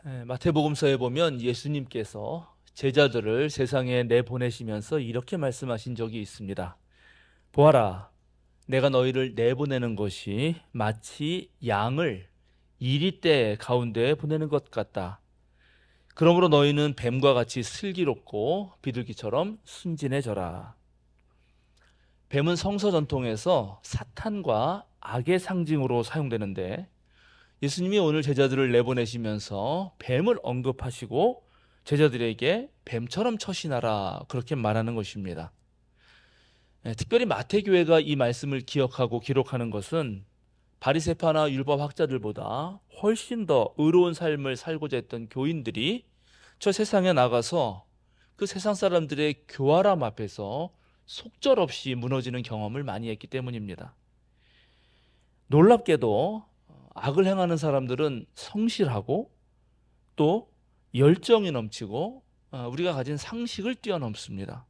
마태복음서에 보면 예수님께서 제자들을 세상에 내보내시면서 이렇게 말씀하신 적이 있습니다. 보아라, 내가 너희를 내보내는 것이 마치 양을 이리떼 가운데 보내는 것 같다. 그러므로 너희는 뱀과 같이 슬기롭고 비둘기처럼 순진해져라. 뱀은 성서 전통에서 사탄과 악의 상징으로 사용되는데 예수님이 오늘 제자들을 내보내시면서 뱀을 언급하시고 제자들에게 뱀처럼 처신하라 그렇게 말하는 것입니다. 특별히 마태교회가 이 말씀을 기억하고 기록하는 것은 바리새파나 율법학자들보다 훨씬 더 의로운 삶을 살고자 했던 교인들이 저 세상에 나가서 그 세상 사람들의 교활함 앞에서 속절없이 무너지는 경험을 많이 했기 때문입니다. 놀랍게도 악을 행하는 사람들은 성실하고 또 열정이 넘치고 우리가 가진 상식을 뛰어넘습니다.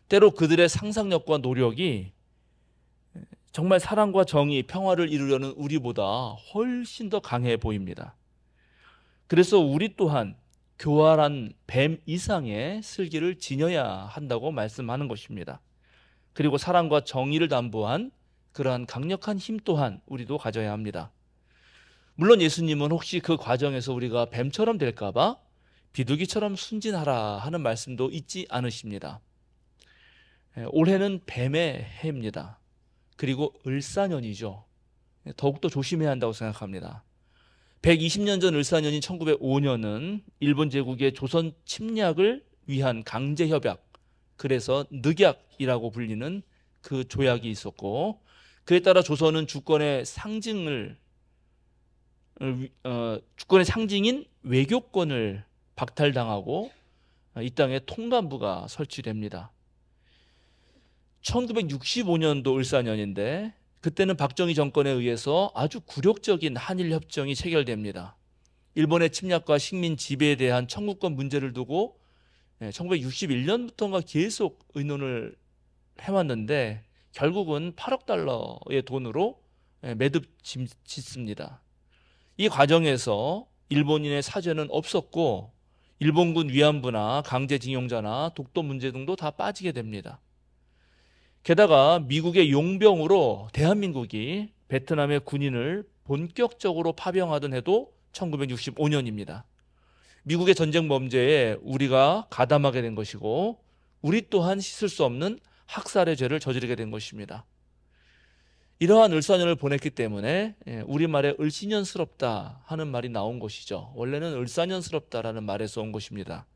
때로 그들의 상상력과 노력이 정말 사랑과 정의, 평화를 이루려는 우리보다 훨씬 더 강해 보입니다. 그래서 우리 또한 교활한 뱀 이상의 슬기를 지녀야 한다고 말씀하는 것입니다. 그리고 사랑과 정의를 담보한 그러한 강력한 힘 또한 우리도 가져야 합니다. 물론 예수님은 혹시 그 과정에서 우리가 뱀처럼 될까봐 비둘기처럼 순진하라 하는 말씀도 잊지 않으십니다. 올해는 뱀의 해입니다. 그리고 을사년이죠. 더욱더 조심해야 한다고 생각합니다. 120년 전 을사년인 1905년은 일본 제국의 조선 침략을 위한 강제협약, 그래서 늑약이라고 불리는 그 조약이 있었고, 그에 따라 조선은 주권의 상징인 외교권을 박탈당하고 이 땅에 통감부가 설치됩니다. 1965년도 을사년인데 그때는 박정희 정권에 의해서 아주 굴욕적인 한일 협정이 체결됩니다. 일본의 침략과 식민 지배에 대한 청구권 문제를 두고 1961년부터인가 계속 의논을 해왔는데 결국은 8억 달러의 돈으로 매듭 짓습니다. 이 과정에서 일본인의 사죄는 없었고 일본군 위안부나 강제징용자나 독도 문제 등도 다 빠지게 됩니다. 게다가 미국의 용병으로 대한민국이 베트남의 군인을 본격적으로 파병하던 해도 1965년입니다. 미국의 전쟁 범죄에 우리가 가담하게 된 것이고 우리 또한 씻을 수 없는 학살의 죄를 저지르게 된 것입니다. 이러한 을사년을 보냈기 때문에 우리말에 을씨년스럽다 하는 말이 나온 것이죠. 원래는 을사년스럽다라는 말에서 온 것입니다.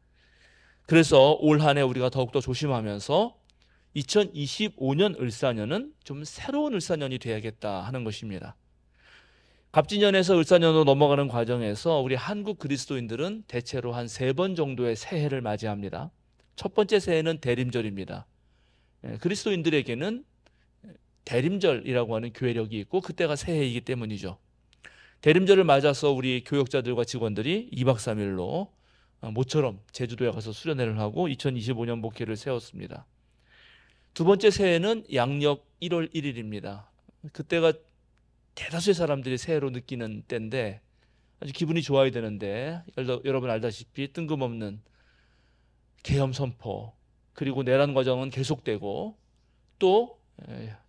그래서 올 한 해 우리가 더욱더 조심하면서 2025년 을사년은 좀 새로운 을사년이 되어야겠다 하는 것입니다. 갑진년에서 을사년으로 넘어가는 과정에서 우리 한국 그리스도인들은 대체로 한 3번 정도의 새해를 맞이합니다. 첫 번째 새해는 대림절입니다. 그리스도인들에게는 대림절이라고 하는 교회력이 있고 그때가 새해이기 때문이죠. 대림절을 맞아서 우리 교역자들과 직원들이 2박 3일로 모처럼 제주도에 가서 수련회를 하고 2025년 목회를 세웠습니다. 두 번째 새해는 양력 1월 1일입니다. 그때가 대다수의 사람들이 새해로 느끼는 때인데 아주 기분이 좋아야 되는데 여러분 알다시피 뜬금없는 계엄 선포 그리고 내란 과정은 계속되고 또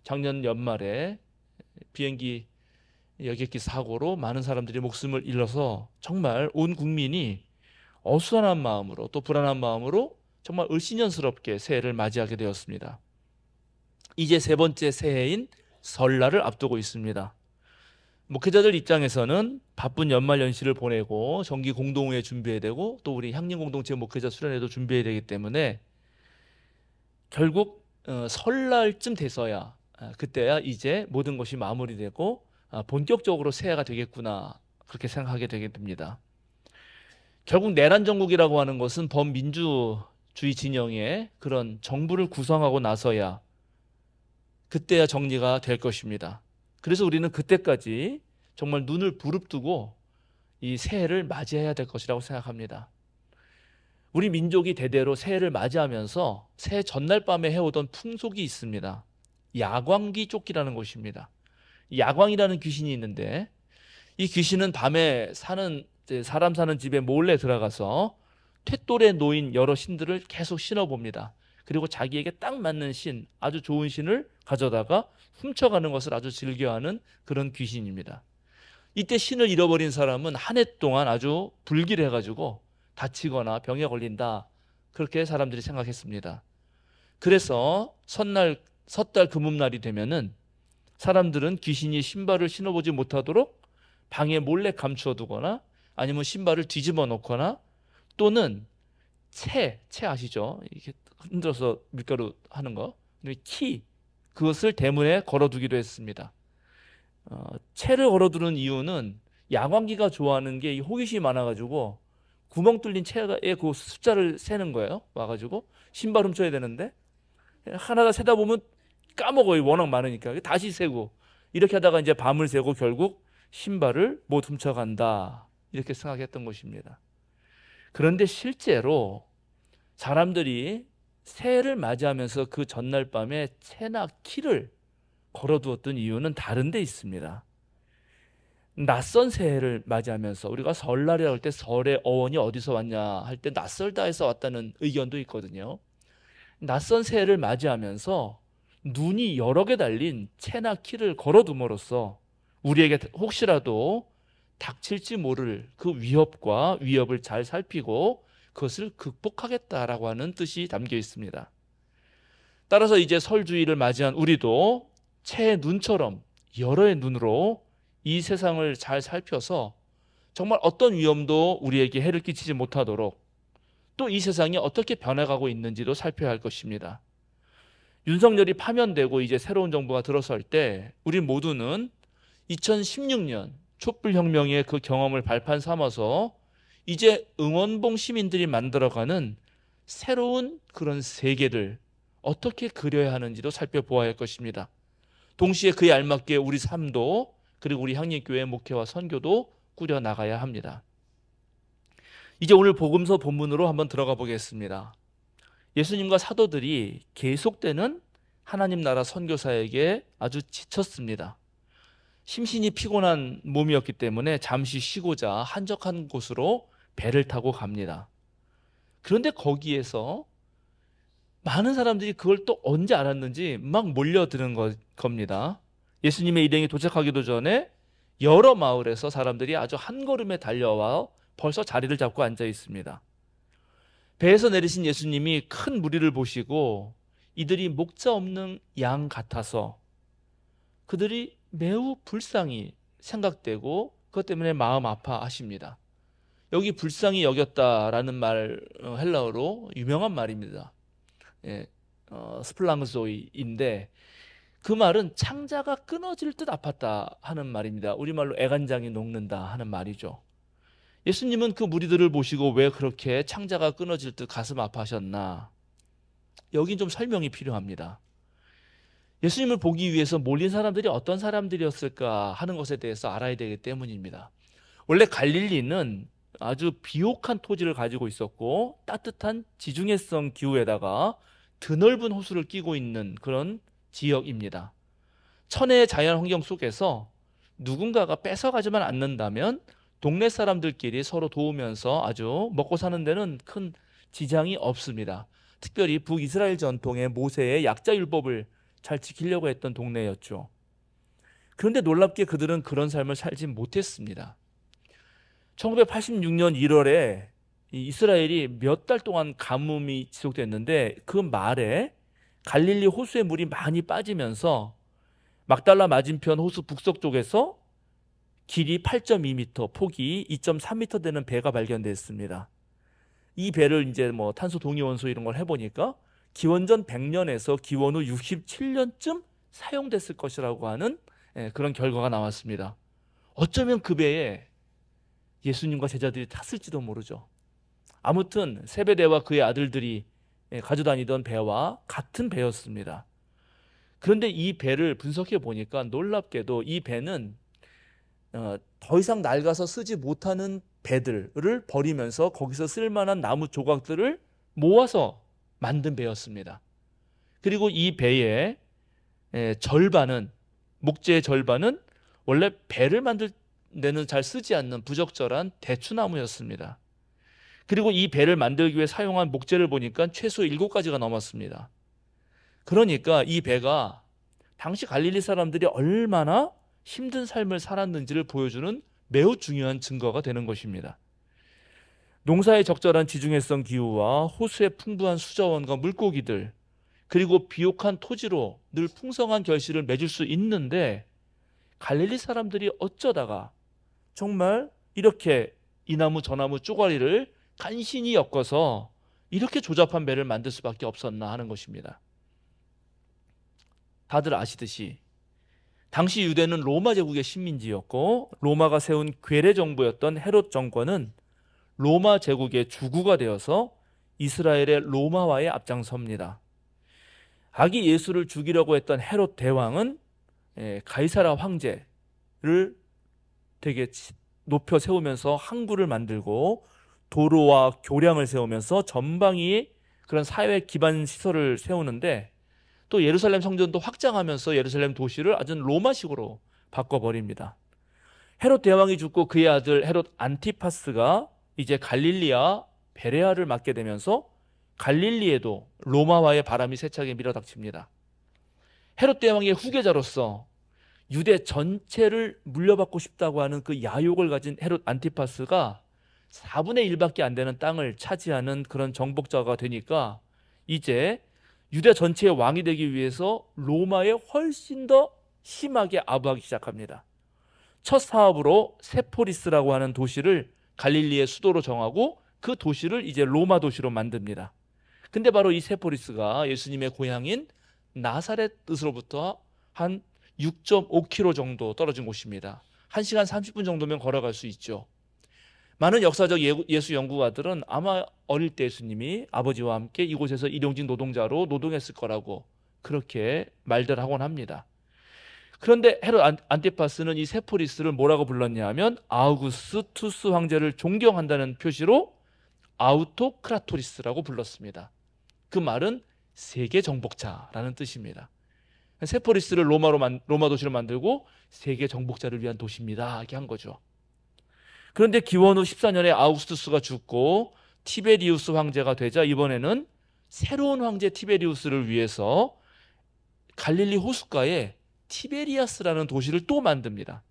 작년 연말에 비행기 여객기 사고로 많은 사람들이 목숨을 잃어서 정말 온 국민이 어수선한 마음으로 또 불안한 마음으로 정말 을씨년스럽게 새해를 맞이하게 되었습니다. 이제 세 번째 새해인 설날을 앞두고 있습니다. 목회자들 입장에서는 바쁜 연말 연시를 보내고 정기 공동회 준비해야 되고 또 우리 향림 공동체 목회자 수련회도 준비해야 되기 때문에 결국 설날쯤 돼서야 그때야 이제 모든 것이 마무리되고 본격적으로 새해가 되겠구나 그렇게 생각하게 되게 됩니다. 결국 내란 정국이라고 하는 것은 범민주주의 진영의 그런 정부를 구성하고 나서야 그때야 정리가 될 것입니다. 그래서 우리는 그때까지 정말 눈을 부릅뜨고 이 새해를 맞이해야 될 것이라고 생각합니다. 우리 민족이 대대로 새해를 맞이하면서 새해 전날 밤에 해오던 풍속이 있습니다. 야광귀 쫓기라는 것입니다. 야광이라는 귀신이 있는데 이 귀신은 밤에 사는 이제 사람 사는 집에 몰래 들어가서 퇴돌에 놓인 여러 신들을 계속 신어봅니다. 그리고 자기에게 딱 맞는 신, 아주 좋은 신을 가져다가 훔쳐가는 것을 아주 즐겨하는 그런 귀신입니다. 이때 신을 잃어버린 사람은 한 해 동안 아주 불길해가지고 다치거나 병에 걸린다, 그렇게 사람들이 생각했습니다. 그래서 섣달 금음날이 되면은 사람들은 귀신이 신발을 신어보지 못하도록 방에 몰래 감추어 두거나 아니면 신발을 뒤집어 놓거나 또는 채 아시죠? 이렇게 흔들어서 밀가루 하는 거, 그것을 대문에 걸어두기도 했습니다. 채를 걸어두는 이유는 야광기가 좋아하는 게 이 호기심이 많아가지고 구멍 뚫린 채에 그 숫자를 세는 거예요. 와가지고 신발 훔쳐야 되는데 하나가 세다 보면 까먹어요. 워낙 많으니까 다시 세고 이렇게 하다가 이제 밤을 새고 결국 신발을 못 훔쳐간다, 이렇게 생각했던 것입니다. 그런데 실제로 사람들이 새해를 맞이하면서 그 전날 밤에 채나 키를 걸어두었던 이유는 다른 데 있습니다. 낯선 새해를 맞이하면서 우리가 설날이라고 할 때 설의 어원이 어디서 왔냐 할 때 낯설다에서 왔다는 의견도 있거든요. 낯선 새해를 맞이하면서 눈이 여러 개 달린 채나 키를 걸어둠으로써 우리에게 혹시라도 닥칠지 모를 그 위협을 잘 살피고 그것을 극복하겠다라고 하는 뜻이 담겨 있습니다. 따라서 이제 설주일을 맞이한 우리도 채의 눈처럼 여러의 눈으로 이 세상을 잘 살펴서 정말 어떤 위험도 우리에게 해를 끼치지 못하도록 또 이 세상이 어떻게 변해가고 있는지도 살펴야 할 것입니다. 윤석열이 파면되고 이제 새로운 정부가 들어설 때 우리 모두는 2016년 촛불혁명의 그 경험을 발판 삼아서 이제 응원봉 시민들이 만들어가는 새로운 그런 세계를 어떻게 그려야 하는지도 살펴보아야 할 것입니다. 동시에 그에 알맞게 우리 삶도 그리고 우리 향림교회 목회와 선교도 꾸려나가야 합니다. 이제 오늘 복음서 본문으로 한번 들어가 보겠습니다. 예수님과 사도들이 계속되는 하나님 나라 선교사에게 아주 지쳤습니다. 심신이 피곤한 몸이었기 때문에 잠시 쉬고자 한적한 곳으로 배를 타고 갑니다. 그런데 거기에서 많은 사람들이 그걸 또 언제 알았는지 막 몰려드는 겁니다. 예수님의 일행이 도착하기도 전에 여러 마을에서 사람들이 아주 한 걸음에 달려와 벌써 자리를 잡고 앉아 있습니다. 배에서 내리신 예수님이 큰 무리를 보시고 이들이 목자 없는 양 같아서 그들이 매우 불쌍히 생각되고 그것 때문에 마음 아파하십니다. 여기 불쌍히 여겼다라는 말, 헬라어로 유명한 말입니다. 스플랑조이인데 그 말은 창자가 끊어질 듯 아팠다 하는 말입니다. 우리말로 애간장이 녹는다 하는 말이죠. 예수님은 그 무리들을 보시고 왜 그렇게 창자가 끊어질 듯 가슴 아파하셨나? 여긴 좀 설명이 필요합니다. 예수님을 보기 위해서 몰린 사람들이 어떤 사람들이었을까 하는 것에 대해서 알아야 되기 때문입니다. 원래 갈릴리는 아주 비옥한 토지를 가지고 있었고 따뜻한 지중해성 기후에다가 드넓은 호수를 끼고 있는 그런 지역입니다. 천혜의 자연 환경 속에서 누군가가 뺏어가지만 않는다면 동네 사람들끼리 서로 도우면서 아주 먹고 사는 데는 큰 지장이 없습니다. 특별히 북이스라엘 전통의 모세의 약자율법을 잘 지키려고 했던 동네였죠. 그런데 놀랍게 그들은 그런 삶을 살지 못했습니다. 1986년 1월에 이스라엘이 몇 달 동안 가뭄이 지속됐는데 그 말에 갈릴리 호수의 물이 많이 빠지면서 막달라 맞은편 호수 북서 쪽에서 길이 8.2m, 폭이 2.3m 되는 배가 발견됐습니다. 이 배를 이제 뭐 탄소 동위원소 이런 걸 해보니까 기원전 100년에서 기원 후 67년쯤 사용됐을 것이라고 하는 그런 결과가 나왔습니다. 어쩌면 그 배에 예수님과 제자들이 탔을지도 모르죠. 아무튼 세베대와 그의 아들들이 가져다니던 배와 같은 배였습니다. 그런데 이 배를 분석해 보니까 놀랍게도 이 배는 더 이상 낡아서 쓰지 못하는 배들을 버리면서 거기서 쓸만한 나무 조각들을 모아서 만든 배였습니다. 그리고 이 배의 절반은, 목재의 절반은 원래 배를 만들 데는 잘 쓰지 않는 부적절한 대추나무였습니다. 그리고 이 배를 만들기 위해 사용한 목재를 보니까 최소 7가지가 넘었습니다. 그러니까 이 배가 당시 갈릴리 사람들이 얼마나 힘든 삶을 살았는지를 보여주는 매우 중요한 증거가 되는 것입니다. 농사에 적절한 지중해성 기후와 호수의 풍부한 수자원과 물고기들, 그리고 비옥한 토지로 늘 풍성한 결실을 맺을 수 있는데 갈릴리 사람들이 어쩌다가 정말 이렇게 이 나무 저 나무 쪼가리를 간신히 엮어서 이렇게 조잡한 배를 만들 수밖에 없었나 하는 것입니다. 다들 아시듯이 당시 유대는 로마 제국의 식민지였고 로마가 세운 괴뢰 정부였던 헤롯 정권은 로마 제국의 주구가 되어서 이스라엘의 로마화에 앞장섭니다. 아기 예수를 죽이려고 했던 헤롯 대왕은 가이사라 황제를 되게 높여 세우면서 항구를 만들고 도로와 교량을 세우면서 전방위 그런 사회 기반 시설을 세우는데 또 예루살렘 성전도 확장하면서 예루살렘 도시를 아주 로마식으로 바꿔버립니다. 헤롯 대왕이 죽고 그의 아들 헤롯 안티파스가 이제 갈릴리와 베레아를 맡게 되면서 갈릴리에도 로마화의 바람이 세차게 밀어닥칩니다. 헤롯 대왕의 후계자로서 유대 전체를 물려받고 싶다고 하는 그 야욕을 가진 헤롯 안티파스가 4분의 1밖에 안 되는 땅을 차지하는 그런 정복자가 되니까 이제 유대 전체의 왕이 되기 위해서 로마에 훨씬 더 심하게 아부하기 시작합니다. 첫 사업으로 세포리스라고 하는 도시를 갈릴리의 수도로 정하고 그 도시를 이제 로마 도시로 만듭니다. 근데 바로 이 세포리스가 예수님의 고향인 나사렛으로부터 한 6.5km 정도 떨어진 곳입니다. 1시간 30분 정도면 걸어갈 수 있죠. 많은 역사적 예수 연구가들은 아마 어릴 때 예수님이 아버지와 함께 이곳에서 일용직 노동자로 노동했을 거라고 그렇게 말들 하곤 합니다. 그런데 헤롯 안티파스는 이 세포리스를 뭐라고 불렀냐 하면 아우구스투스 황제를 존경한다는 표시로 아우토크라토리스라고 불렀습니다. 그 말은 세계 정복자라는 뜻입니다. 세포리스를 로마 도시로 만들고 세계 정복자를 위한 도시입니다 이렇게 한 거죠. 그런데 기원 후 14년에 아우구스투스가 죽고 티베리우스 황제가 되자 이번에는 새로운 황제 티베리우스를 위해서 갈릴리 호숫가에 티베리아스라는 도시를 또 만듭니다.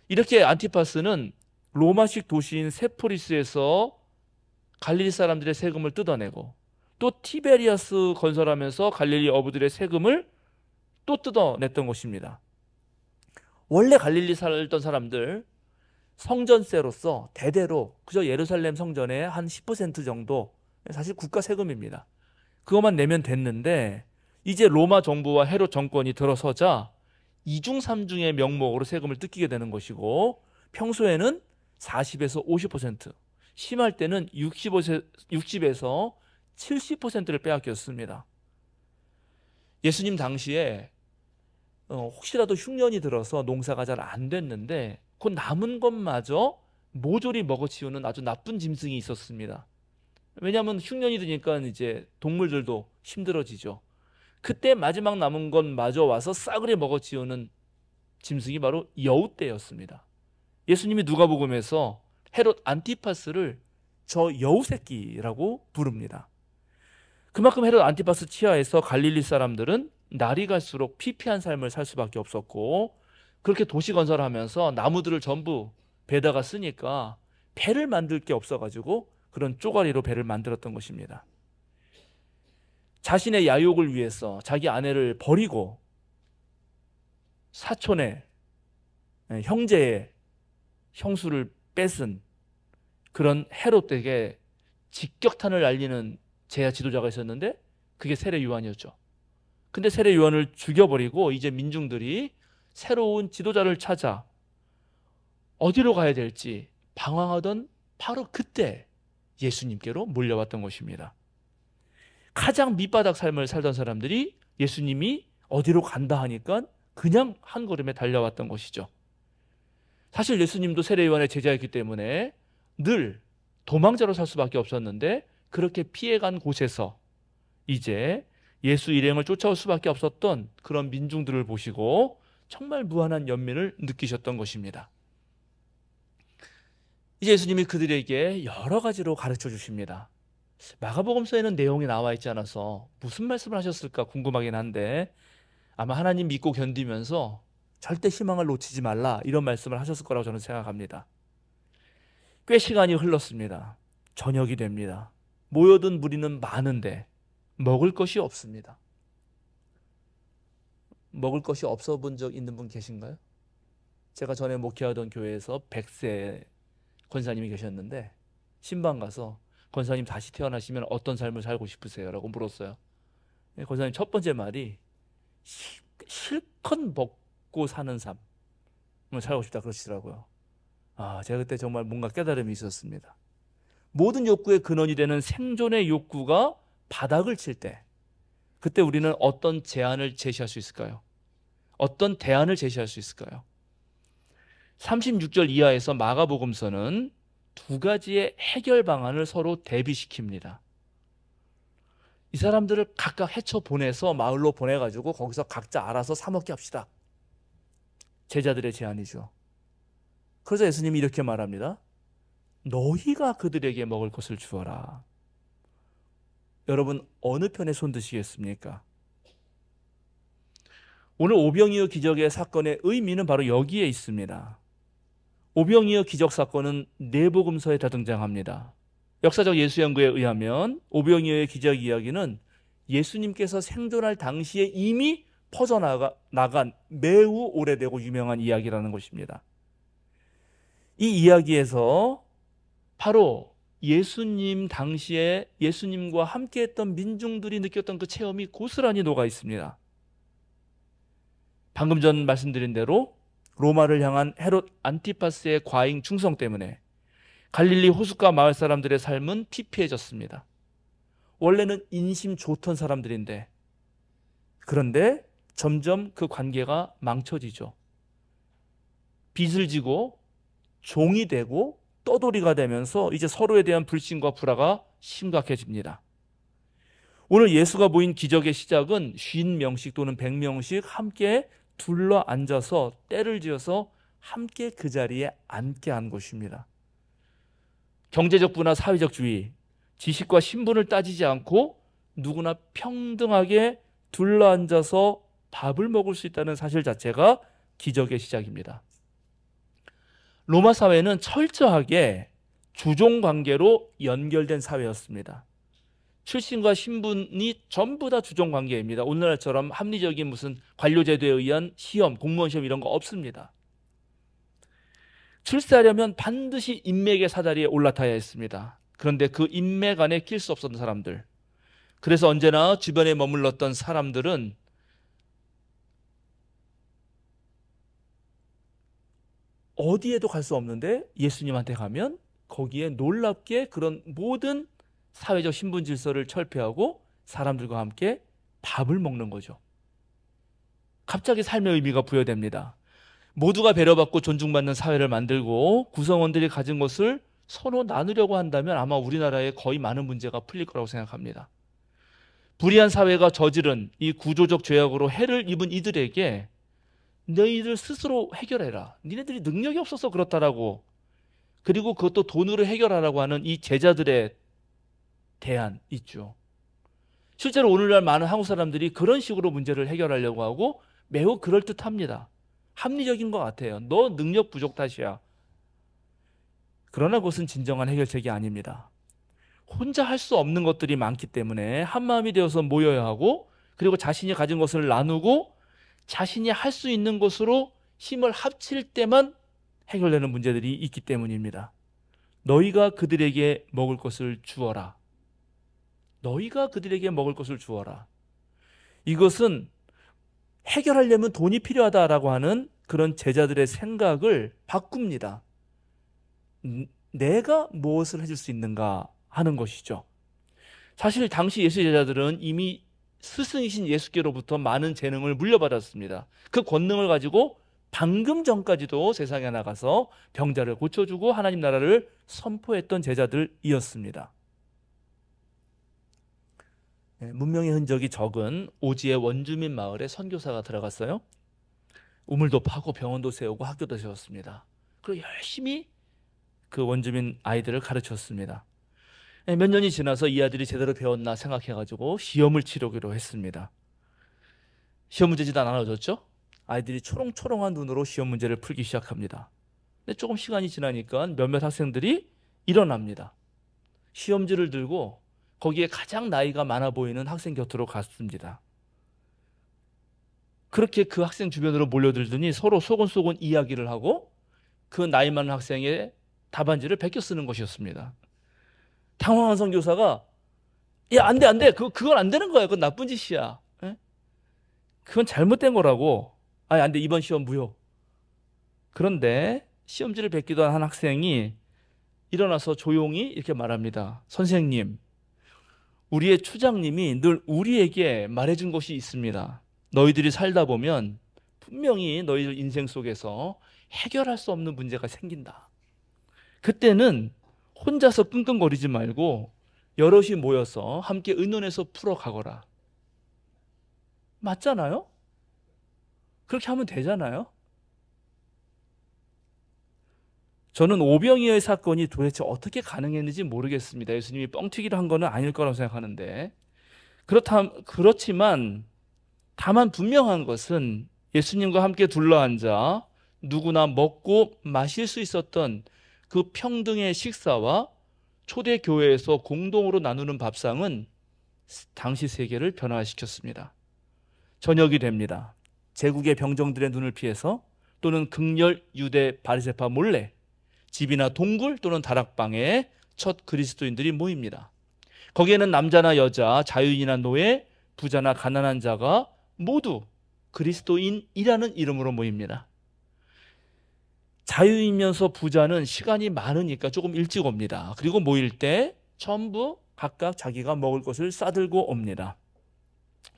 이렇게 안티파스는 로마식 도시인 세포리스에서 갈릴리 사람들의 세금을 뜯어내고 또 티베리아스 건설하면서 갈릴리 어부들의 세금을 또 뜯어냈던 것입니다. 원래 갈릴리 살던 사람들 성전세로서 대대로 그저 예루살렘 성전의 한 10% 정도 사실 국가 세금입니다. 그것만 내면 됐는데 이제 로마 정부와 헤롯 정권이 들어서자 2중 3중의 명목으로 세금을 뜯기게 되는 것이고 평소에는 40에서 50%, 심할 때는 60에서 70%를 빼앗겼습니다. 예수님 당시에 혹시라도 흉년이 들어서 농사가 잘 안 됐는데 그 남은 것마저 모조리 먹어치우는 아주 나쁜 짐승이 있었습니다. 왜냐하면 흉년이 드니까 이제 동물들도 힘들어지죠. 그때 마지막 남은 것마저 와서 싸그리 먹어치우는 짐승이 바로 여우떼였습니다. 예수님이 누가복음에서 헤롯 안티파스를 저 여우새끼라고 부릅니다. 그만큼 헤롯 안티파스 치하에서 갈릴리 사람들은 날이 갈수록 피폐한 삶을 살 수밖에 없었고 그렇게 도시 건설하면서 나무들을 전부 배다가 쓰니까 배를 만들 게 없어가지고 그런 쪼가리로 배를 만들었던 것입니다. 자신의 야욕을 위해서 자기 아내를 버리고 사촌의 형제의 형수를 뺏은 그런 헤롯에게 직격탄을 날리는 제야 지도자가 있었는데 그게 세례 요한이었죠. 근데 세례 요한을 죽여버리고 이제 민중들이 새로운 지도자를 찾아 어디로 가야 될지 방황하던 바로 그때 예수님께로 몰려왔던 것입니다. 가장 밑바닥 삶을 살던 사람들이 예수님이 어디로 간다 하니까 그냥 한 걸음에 달려왔던 것이죠. 사실 예수님도 세례 요한의 제자였기 때문에 늘 도망자로 살 수밖에 없었는데 그렇게 피해간 곳에서 이제 예수 일행을 쫓아올 수밖에 없었던 그런 민중들을 보시고 정말 무한한 연민을 느끼셨던 것입니다. 이제 예수님이 그들에게 여러 가지로 가르쳐 주십니다. 마가복음서에는 내용이 나와 있지 않아서 무슨 말씀을 하셨을까 궁금하긴 한데 아마 하나님 믿고 견디면서 절대 희망을 놓치지 말라 이런 말씀을 하셨을 거라고 저는 생각합니다. 꽤 시간이 흘렀습니다. 저녁이 됩니다. 모여든 무리는 많은데 먹을 것이 없습니다. 먹을 것이 없어 본 적 있는 분 계신가요? 제가 전에 목회하던 교회에서 100세 권사님이 계셨는데 신방 가서 권사님 다시 태어나시면 어떤 삶을 살고 싶으세요? 라고 물었어요. 권사님 첫 번째 말이 실컷 먹고 사는 삶을 살고 싶다 그러시더라고요. 제가 그때 정말 뭔가 깨달음이 있었습니다. 모든 욕구의 근원이 되는 생존의 욕구가 바닥을 칠 때 그때 우리는 어떤 제안을 제시할 수 있을까요? 어떤 대안을 제시할 수 있을까요? 36절 이하에서 마가복음서는 두 가지의 해결 방안을 서로 대비시킵니다. 이 사람들을 각각 헤쳐 보내서 마을로 보내가지고 거기서 각자 알아서 사 먹게 합시다. 제자들의 제안이죠. 그래서 예수님이 이렇게 말합니다. 너희가 그들에게 먹을 것을 주어라. 여러분 어느 편에 손드시겠습니까? 오늘 오병이어 기적의 사건의 의미는 바로 여기에 있습니다. 오병이어 기적 사건은 내복음서에 다 등장합니다. 역사적 예수 연구에 의하면 오병이어의 기적 이야기는 예수님께서 생존할 당시에 이미 퍼져나간 매우 오래되고 유명한 이야기라는 것입니다. 이 이야기에서 바로 예수님 당시에 예수님과 함께했던 민중들이 느꼈던 그 체험이 고스란히 녹아 있습니다. 방금 전 말씀드린 대로 로마를 향한 헤롯 안티파스의 과잉 충성 때문에 갈릴리 호숫가 마을 사람들의 삶은 피폐해졌습니다. 원래는 인심 좋던 사람들인데 그런데 점점 그 관계가 망쳐지죠. 빚을 지고 종이 되고 떠돌이가 되면서 이제 서로에 대한 불신과 불화가 심각해집니다. 오늘 예수가 보인 기적의 시작은 50명씩 또는 100명씩 함께 둘러 앉아서 때를 지어서 함께 그 자리에 앉게 한 것입니다. 경제적 부나 사회적 주의, 지식과 신분을 따지지 않고 누구나 평등하게 둘러 앉아서 밥을 먹을 수 있다는 사실 자체가 기적의 시작입니다. 로마 사회는 철저하게 주종 관계로 연결된 사회였습니다. 출신과 신분이 전부 다 주종 관계입니다. 오늘날처럼 합리적인 무슨 관료제도에 의한 시험, 공무원 시험 이런 거 없습니다. 출세하려면 반드시 인맥의 사다리에 올라타야 했습니다. 그런데 그 인맥 안에 낄 수 없었던 사람들, 그래서 언제나 주변에 머물렀던 사람들은 어디에도 갈 수 없는데 예수님한테 가면 거기에 놀랍게 그런 모든 사회적 신분 질서를 철폐하고 사람들과 함께 밥을 먹는 거죠. 갑자기 삶의 의미가 부여됩니다. 모두가 배려받고 존중받는 사회를 만들고 구성원들이 가진 것을 서로 나누려고 한다면 아마 우리나라의 거의 많은 문제가 풀릴 거라고 생각합니다. 불의한 사회가 저지른 이 구조적 죄악으로 해를 입은 이들에게 너희들 스스로 해결해라. 니네들이 능력이 없어서 그렇다라고, 그리고 그것도 돈으로 해결하라고 하는 이 제자들의 대안 있죠. 실제로 오늘날 많은 한국 사람들이 그런 식으로 문제를 해결하려고 하고 매우 그럴듯합니다. 합리적인 것 같아요. 너 능력 부족 탓이야. 그러나 그것은 진정한 해결책이 아닙니다. 혼자 할 수 없는 것들이 많기 때문에 한마음이 되어서 모여야 하고, 그리고 자신이 가진 것을 나누고 자신이 할 수 있는 것으로 힘을 합칠 때만 해결되는 문제들이 있기 때문입니다. 너희가 그들에게 먹을 것을 주어라. 너희가 그들에게 먹을 것을 주어라. 이것은 해결하려면 돈이 필요하다라고 하는 그런 제자들의 생각을 바꿉니다. 내가 무엇을 해줄 수 있는가 하는 것이죠. 사실 당시 예수 제자들은 이미 스승이신 예수께로부터 많은 재능을 물려받았습니다. 그 권능을 가지고 방금 전까지도 세상에 나가서 병자를 고쳐주고 하나님 나라를 선포했던 제자들이었습니다. 문명의 흔적이 적은 오지의 원주민 마을에 선교사가 들어갔어요. 우물도 파고 병원도 세우고 학교도 세웠습니다. 그리고 열심히 그 원주민 아이들을 가르쳤습니다. 몇 년이 지나서 이 아들이 제대로 배웠나 생각해가지고 시험을 치르기로 했습니다. 시험 문제지도 안 나눠줬죠? 아이들이 초롱초롱한 눈으로 시험 문제를 풀기 시작합니다. 근데 조금 시간이 지나니까 몇몇 학생들이 일어납니다. 시험지를 들고 거기에 가장 나이가 많아 보이는 학생 곁으로 갔습니다. 그렇게 그 학생 주변으로 몰려들더니 서로 소곤소곤 이야기를 하고 그 나이 많은 학생의 답안지를 베껴 쓰는 것이었습니다. 당황한 선교사가 야, 안 돼, 안 돼. 그건 안 되는 거야. 그건 나쁜 짓이야. 에? 그건 잘못된 거라고. 아니, 안 돼. 이번 시험 무효. 그런데 시험지를 뱉기도 한 학생이 일어나서 조용히 이렇게 말합니다. 선생님, 우리의 추장님이 늘 우리에게 말해준 것이 있습니다. 너희들이 살다 보면 분명히 너희들 인생 속에서 해결할 수 없는 문제가 생긴다. 그때는 혼자서 끙끙거리지 말고 여럿이 모여서 함께 의논해서 풀어가거라. 맞잖아요? 그렇게 하면 되잖아요? 저는 오병이어의 사건이 도대체 어떻게 가능했는지 모르겠습니다. 예수님이 뻥튀기를 한 거는 아닐 거라고 생각하는데 그렇지만 다만 분명한 것은 예수님과 함께 둘러앉아 누구나 먹고 마실 수 있었던 그 평등의 식사와 초대교회에서 공동으로 나누는 밥상은 당시 세계를 변화시켰습니다. 저녁이 됩니다. 제국의 병정들의 눈을 피해서 또는 극렬 유대 바리새파 몰래 집이나 동굴 또는 다락방에 첫 그리스도인들이 모입니다. 거기에는 남자나 여자, 자유인이나 노예, 부자나 가난한 자가 모두 그리스도인이라는 이름으로 모입니다. 자유이면서 부자는 시간이 많으니까 조금 일찍 옵니다. 그리고 모일 때 전부 각각 자기가 먹을 것을 싸들고 옵니다.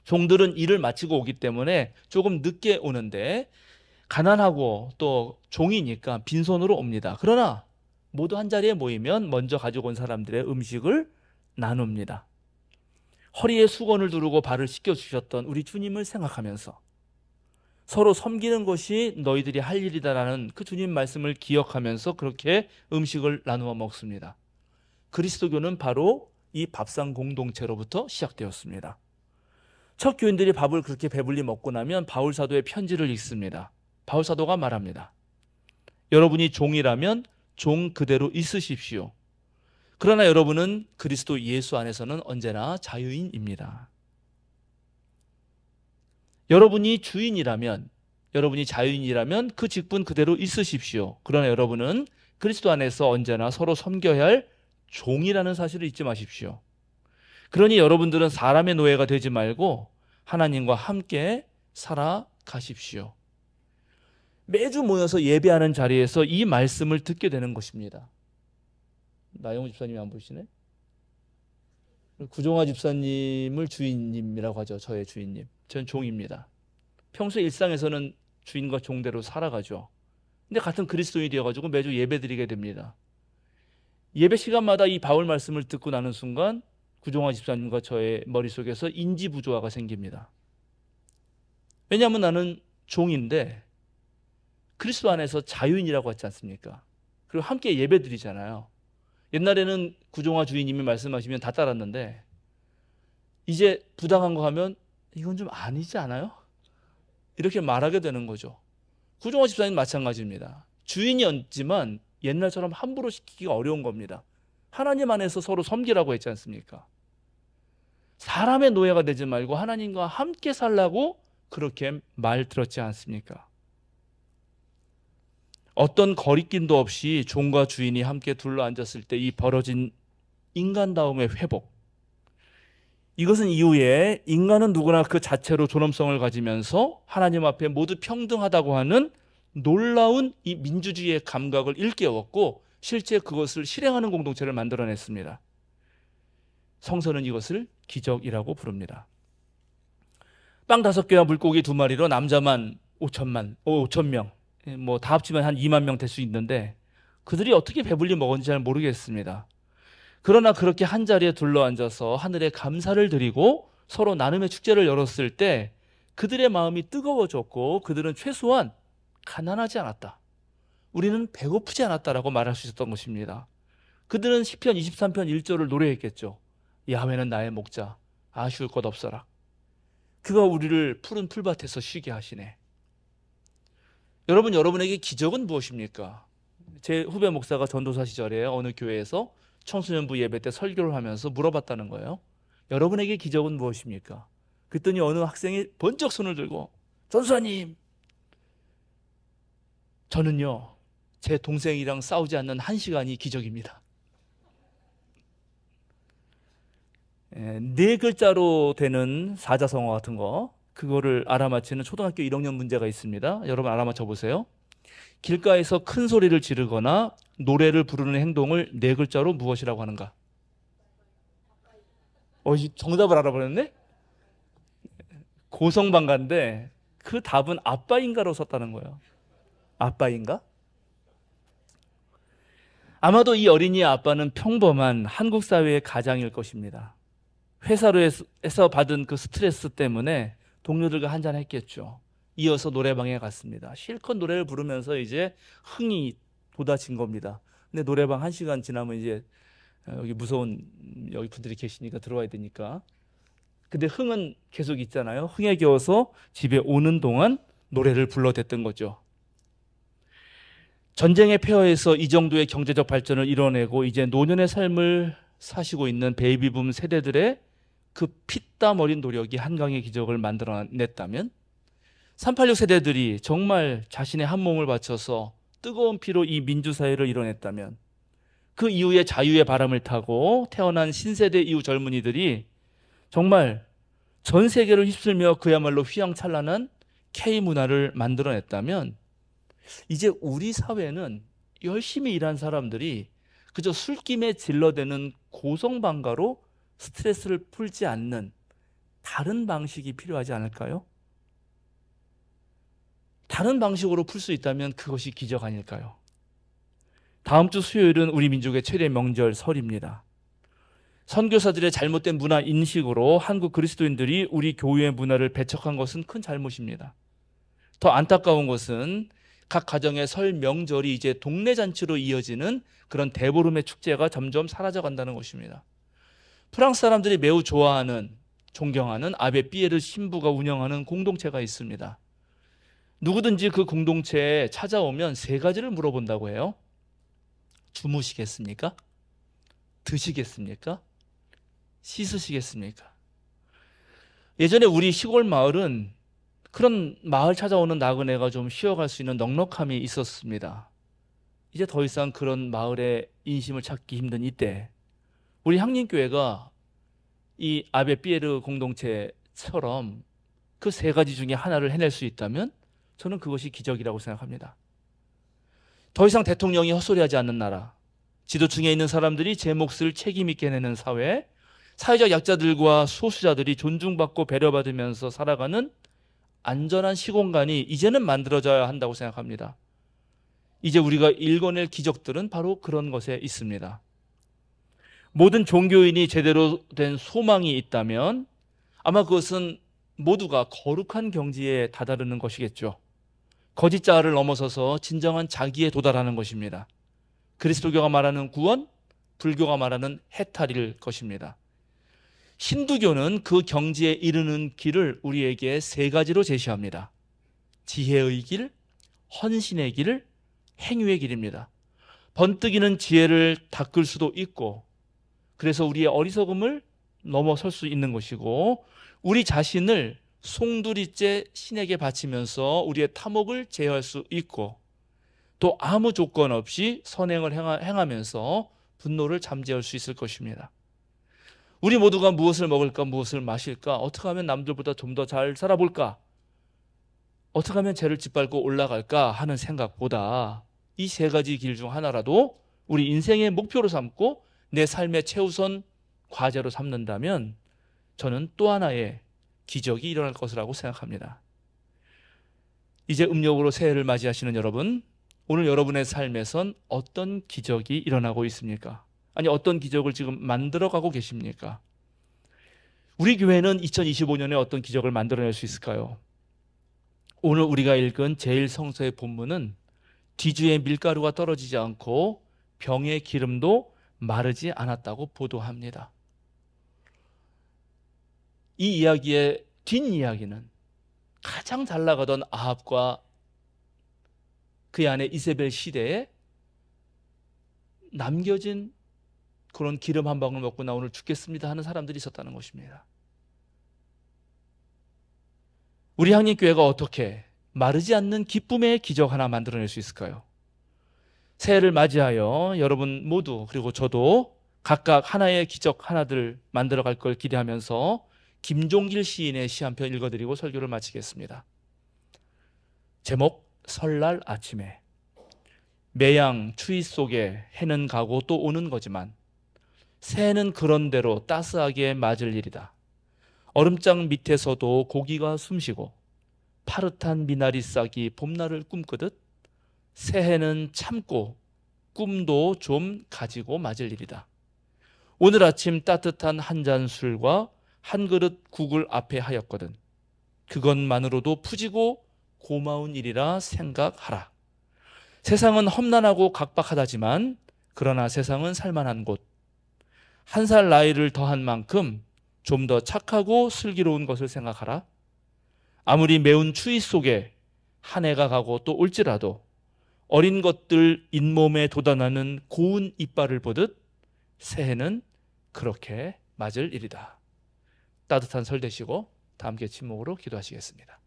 종들은 일을 마치고 오기 때문에 조금 늦게 오는데 가난하고 또 종이니까 빈손으로 옵니다. 그러나 모두 한 자리에 모이면 먼저 가지고 온 사람들의 음식을 나눕니다. 허리에 수건을 두르고 발을 씻겨주셨던 우리 주님을 생각하면서 서로 섬기는 것이 너희들이 할 일이다라는 그 주님 말씀을 기억하면서 그렇게 음식을 나누어 먹습니다. 그리스도교는 바로 이 밥상 공동체로부터 시작되었습니다. 첫 교인들이 밥을 그렇게 배불리 먹고 나면 바울 사도의 편지를 읽습니다. 바울 사도가 말합니다. 여러분이 종이라면 종 그대로 있으십시오. 그러나 여러분은 그리스도 예수 안에서는 언제나 자유인입니다. 여러분이 주인이라면, 여러분이 자유인이라면 그 직분 그대로 있으십시오. 그러나 여러분은 그리스도 안에서 언제나 서로 섬겨야 할 종이라는 사실을 잊지 마십시오. 그러니 여러분들은 사람의 노예가 되지 말고 하나님과 함께 살아가십시오. 매주 모여서 예배하는 자리에서 이 말씀을 듣게 되는 것입니다. 나영우 집사님이 안 보시네? 구종화 집사님을 주인님이라고 하죠. 저의 주인님. 전 종입니다. 평소 일상에서는 주인과 종대로 살아가죠. 근데 같은 그리스도인이 되어가지고 매주 예배 드리게 됩니다. 예배 시간마다 이 바울 말씀을 듣고 나는 순간 구종화 집사님과 저의 머릿속에서 인지부조화가 생깁니다. 왜냐하면 나는 종인데 그리스도 안에서 자유인이라고 하지 않습니까? 그리고 함께 예배 드리잖아요. 옛날에는 구종화 주인님이 말씀하시면 다 따랐는데 이제 부당한 거 하면 이건 좀 아니지 않아요? 이렇게 말하게 되는 거죠. 구종화 집사님 마찬가지입니다. 주인이었지만 옛날처럼 함부로 시키기가 어려운 겁니다. 하나님 안에서 서로 섬기라고 했지 않습니까? 사람의 노예가 되지 말고 하나님과 함께 살라고 그렇게 말 들었지 않습니까? 어떤 거리낌도 없이 종과 주인이 함께 둘러앉았을 때 이 벌어진 인간다움의 회복, 이것은 이후에 인간은 누구나 그 자체로 존엄성을 가지면서 하나님 앞에 모두 평등하다고 하는 놀라운 이 민주주의의 감각을 일깨웠고 실제 그것을 실행하는 공동체를 만들어냈습니다. 성서는 이것을 기적이라고 부릅니다. 빵 5개와 물고기 2마리로 남자만 5천 명, 뭐 다 합치면 한 2만 명 될 수 있는데 그들이 어떻게 배불리 먹었는지 잘 모르겠습니다. 그러나 그렇게 한 자리에 둘러앉아서 하늘에 감사를 드리고 서로 나눔의 축제를 열었을 때 그들의 마음이 뜨거워졌고 그들은 최소한 가난하지 않았다. 우리는 배고프지 않았다라고 말할 수 있었던 것입니다. 그들은 시편 23편 1절을 노래했겠죠. 야훼는 나의 목자, 아쉬울 것 없어라. 그가 우리를 푸른 풀밭에서 쉬게 하시네. 여러분, 여러분에게 기적은 무엇입니까? 제 후배 목사가 전도사 시절에 어느 교회에서 청소년부 예배 때 설교를 하면서 물어봤다는 거예요. 여러분에게 기적은 무엇입니까? 그랬더니 어느 학생이 번쩍 손을 들고, 전도사님, 저는요, 제 동생이랑 싸우지 않는 1시간이 기적입니다. 네 글자로 되는 사자성어 같은 거, 그거를 알아맞히는 초등학교 1학년 문제가 있습니다. 여러분 알아맞혀 보세요. 길가에서 큰 소리를 지르거나 노래를 부르는 행동을 네 글자로 무엇이라고 하는가? 정답을 알아버렸네? 고성방가인데 그 답은 아빠인가로 썼다는 거예요. 아빠인가? 아마도 이 어린이의 아빠는 평범한 한국 사회의 가장일 것입니다. 회사로에서 받은 그 스트레스 때문에 동료들과 한잔했겠죠. 이어서 노래방에 갔습니다. 실컷 노래를 부르면서 이제 흥이 돋아진 겁니다. 근데 노래방 1시간 지나면 이제 여기 무서운 여기 분들이 계시니까 들어와야 되니까. 근데 흥은 계속 있잖아요. 흥에 겨워서 집에 오는 동안 노래를 불러댔던 거죠. 전쟁의 폐허에서 이 정도의 경제적 발전을 이뤄내고 이제 노년의 삶을 사시고 있는 베이비붐 세대들의 그 피땀 어린 노력이 한강의 기적을 만들어냈다면, 386 세대들이 정말 자신의 한 몸을 바쳐서 뜨거운 피로 이 민주사회를 이뤄냈다면, 그 이후에 자유의 바람을 타고 태어난 신세대 이후 젊은이들이 정말 전 세계를 휩쓸며 그야말로 휘황찬란한 K문화를 만들어냈다면, 이제 우리 사회는 열심히 일한 사람들이 그저 술김에 질러대는 고성방가로 스트레스를 풀지 않는 다른 방식이 필요하지 않을까요? 다른 방식으로 풀 수 있다면 그것이 기적 아닐까요? 다음 주 수요일은 우리 민족의 최대 명절 설입니다. 선교사들의 잘못된 문화 인식으로 한국 그리스도인들이 우리 교회의 문화를 배척한 것은 큰 잘못입니다. 더 안타까운 것은 각 가정의 설 명절이 이제 동네 잔치로 이어지는 그런 대보름의 축제가 점점 사라져간다는 것입니다. 프랑스 사람들이 매우 좋아하는, 존경하는 아베 피에르 신부가 운영하는 공동체가 있습니다. 누구든지 그 공동체에 찾아오면 3가지를 물어본다고 해요. 주무시겠습니까? 드시겠습니까? 씻으시겠습니까? 예전에 우리 시골 마을은 그런 마을 찾아오는 나그네가 좀 쉬어갈 수 있는 넉넉함이 있었습니다. 이제 더 이상 그런 마을의 인심을 찾기 힘든 이때, 우리 향림교회가 이 아베 피에르 공동체처럼 그 3가지 중에 하나를 해낼 수 있다면 저는 그것이 기적이라고 생각합니다. 더 이상 대통령이 헛소리하지 않는 나라, 지도층에 있는 사람들이 제 몫을 책임 있게 내는 사회, 사회적 약자들과 소수자들이 존중받고 배려받으면서 살아가는 안전한 시공간이 이제는 만들어져야 한다고 생각합니다. 이제 우리가 읽어낼 기적들은 바로 그런 것에 있습니다. 모든 종교인이 제대로 된 소망이 있다면 아마 그것은 모두가 거룩한 경지에 다다르는 것이겠죠. 거짓 자아를 넘어서서 진정한 자기에 도달하는 것입니다. 그리스도교가 말하는 구원, 불교가 말하는 해탈일 것입니다. 힌두교는 그 경지에 이르는 길을 우리에게 3가지로 제시합니다. 지혜의 길, 헌신의 길, 행위의 길입니다. 번뜩이는 지혜를 닦을 수도 있고, 그래서 우리의 어리석음을 넘어설 수 있는 것이고, 우리 자신을 송두리째 신에게 바치면서 우리의 탐욕을 제어할 수 있고, 또 아무 조건 없이 선행을 행하면서 분노를 잠재울 수 있을 것입니다. 우리 모두가 무엇을 먹을까, 무엇을 마실까, 어떻게 하면 남들보다 좀 더 잘 살아볼까, 어떻게 하면 죄를 짓밟고 올라갈까 하는 생각보다 이 3가지 길 중 하나라도 우리 인생의 목표로 삼고 내 삶의 최우선 과제로 삼는다면 저는 또 하나의 기적이 일어날 것이라고 생각합니다. 이제 음력으로 새해를 맞이하시는 여러분, 오늘 여러분의 삶에선 어떤 기적이 일어나고 있습니까? 아니, 어떤 기적을 지금 만들어가고 계십니까? 우리 교회는 2025년에 어떤 기적을 만들어낼 수 있을까요? 오늘 우리가 읽은 제1성서의 본문은 뒤주의 밀가루가 떨어지지 않고 병의 기름도 마르지 않았다고 보도합니다. 이 이야기의 뒷이야기는 가장 잘 나가던 아합과 그의 아내 이세벨 시대에 남겨진 그런 기름 한 방울 먹고 나 오늘 죽겠습니다 하는 사람들이 있었다는 것입니다. 우리 한인교회가 어떻게 마르지 않는 기쁨의 기적 하나 만들어낼 수 있을까요? 새해를 맞이하여 여러분 모두 그리고 저도 각각 하나의 기적 하나들 만들어갈 걸 기대하면서 김종길 시인의 시 한 편 읽어드리고 설교를 마치겠습니다. 제목 설날 아침에. 매양 추위 속에 해는 가고 또 오는 거지만 새해는 그런대로 따스하게 맞을 일이다. 얼음장 밑에서도 고기가 숨쉬고 파릇한 미나리 싹이 봄날을 꿈꾸듯 새해는 참고 꿈도 좀 가지고 맞을 일이다. 오늘 아침 따뜻한 한 잔 술과 한 그릇 국을 앞에 하였거든. 그것만으로도 푸지고 고마운 일이라 생각하라. 세상은 험난하고 각박하다지만 그러나 세상은 살만한 곳. 한 살 나이를 더한 만큼 좀 더 착하고 슬기로운 것을 생각하라. 아무리 매운 추위 속에 한 해가 가고 또 올지라도 어린 것들 잇몸에 돋아나는 고운 이빨을 보듯 새해는 그렇게 맞을 일이다. 따뜻한 설 되시고 다 함께 침묵으로 기도하시겠습니다.